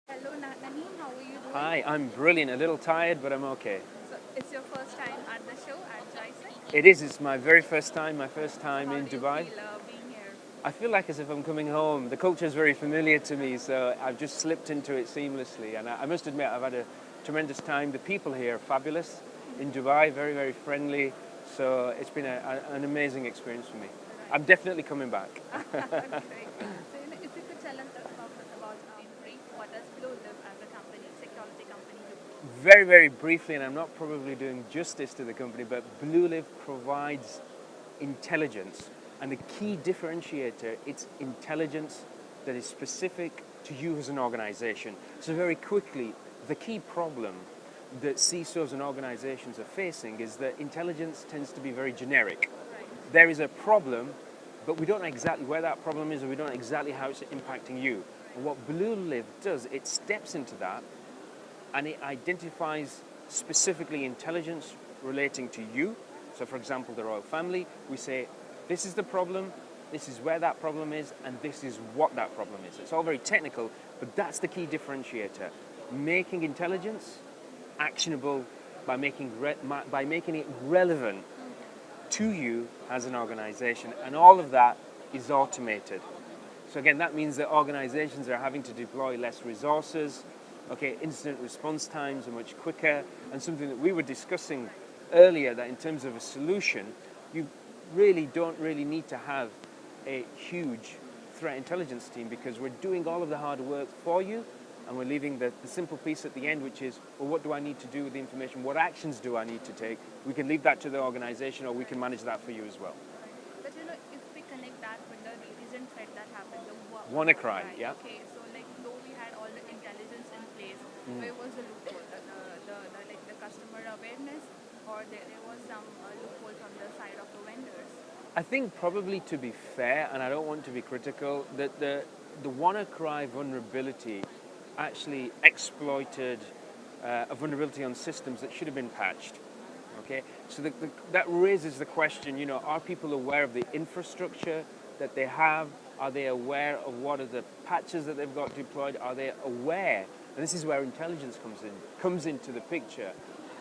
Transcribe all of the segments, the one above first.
Hello, Nahim. How are you doing? Hi, I'm brilliant. A little tired, but I'm okay. So, it's your first time at the show at GISEC. It is. It's my very first time, my first So, time how in do you Dubai. feel being here? I feel like as if I'm coming home. The culture is very familiar to me, so I've just slipped into it seamlessly. And I must admit, I've had a tremendous time. The people here are fabulous in Dubai, very, very friendly. So it's been an amazing experience for me. I'm definitely coming back. Great. So, if you could tell us about in brief, what does BLUELIV as a company, security company, do? Very, very briefly, and I'm not probably doing justice to the company, but BlueLive provides intelligence. And the key differentiator, it's intelligence that is specific to you as an organization. So very quickly, the key problem that CISOs and organizations are facing is that intelligence tends to be very generic. Right. There is a problem, but we don't know exactly where that problem is, or we don't know exactly how it's impacting you. And what BlueLive does, it steps into that and it identifies specifically intelligence relating to you. So for example, the royal family, we say, this is the problem, this is where that problem is, and this is what that problem is. It's all very technical, but that's the key differentiator. Making intelligence actionable by making it relevant to you as an organization, and all of that is automated. So again, that means that organizations are having to deploy less resources. Okay, incident response times are much quicker, and something that we were discussing earlier, that in terms of a solution, you don't really need to have a huge threat intelligence team, because we're doing all of the hard work for you, and we're leaving the simple piece at the end, which is, well, what do I need to do with the information? What actions do I need to take? We can leave that to the organization, or we can manage that for you as well. But if we connect that with the recent threat that happened, the WannaCry, right? yeah. Okay, so though we had all the intelligence in place, where was the loophole? The customer awareness, or there was some loophole from the side of the vendors? I think probably, to be fair, and I don't want to be critical, that the WannaCry vulnerability actually exploited a vulnerability on systems that should have been patched. Okay, so that raises the question, are people aware of the infrastructure that they have? Are they aware of what are the patches that they've got deployed? Are they aware, and this is where intelligence comes into the picture,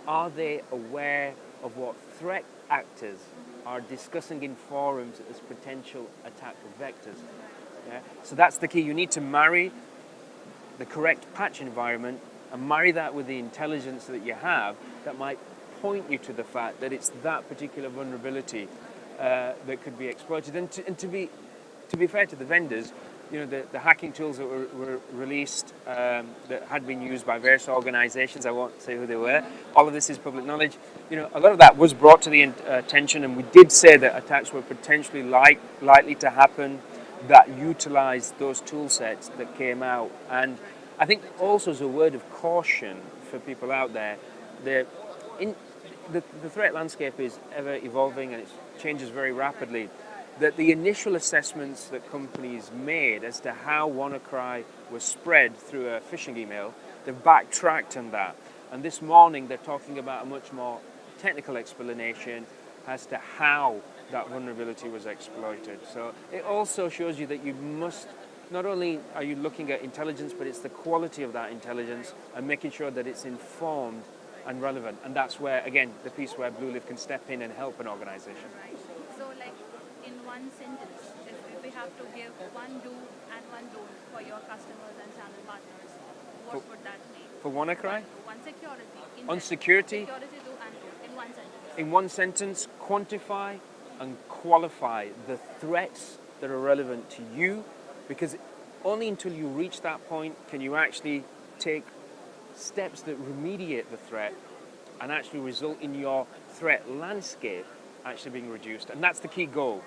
are they aware of what threat actors are discussing in forums as potential attack vectors? Yeah? So that's the key. You need to marry the correct patch environment and marry that with the intelligence that you have that might point you to the fact that it's that particular vulnerability that could be exploited. And to be fair to the vendors, the hacking tools that were released that had been used by various organizations, I won't say who they were, all of this is public knowledge. A lot of that was brought to the attention, and we did say that attacks were potentially likely to happen that utilized those tool sets that came out. And I think also, as a word of caution for people out there, the threat landscape is ever evolving, and it changes very rapidly. That the initial assessments that companies made as to how WannaCry was spread through a phishing email, they've backtracked on that. And this morning they're talking about a much more technical explanation as to how that vulnerability was exploited. So it also shows you that you must, not only are you looking at intelligence, but it's the quality of that intelligence and making sure that it's informed and relevant. And that's where, again, the piece where BlueLive can step in and help an organization. Right. So, in one sentence, if we have to give one do and one don't for your customers and channel partners, what would that be? For WannaCry? One security. On security? Security do and don't in one sentence. In one sentence, quantify and qualify the threats that are relevant to you, because only until you reach that point can you actually take steps that remediate the threat and actually result in your threat landscape actually being reduced. And that's the key goal.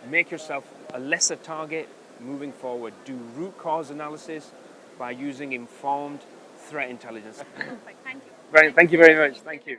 Make yourself a lesser target moving forward. Do root cause analysis by using informed threat intelligence. Perfect. Thank you. Right, thank you very much. Thank you.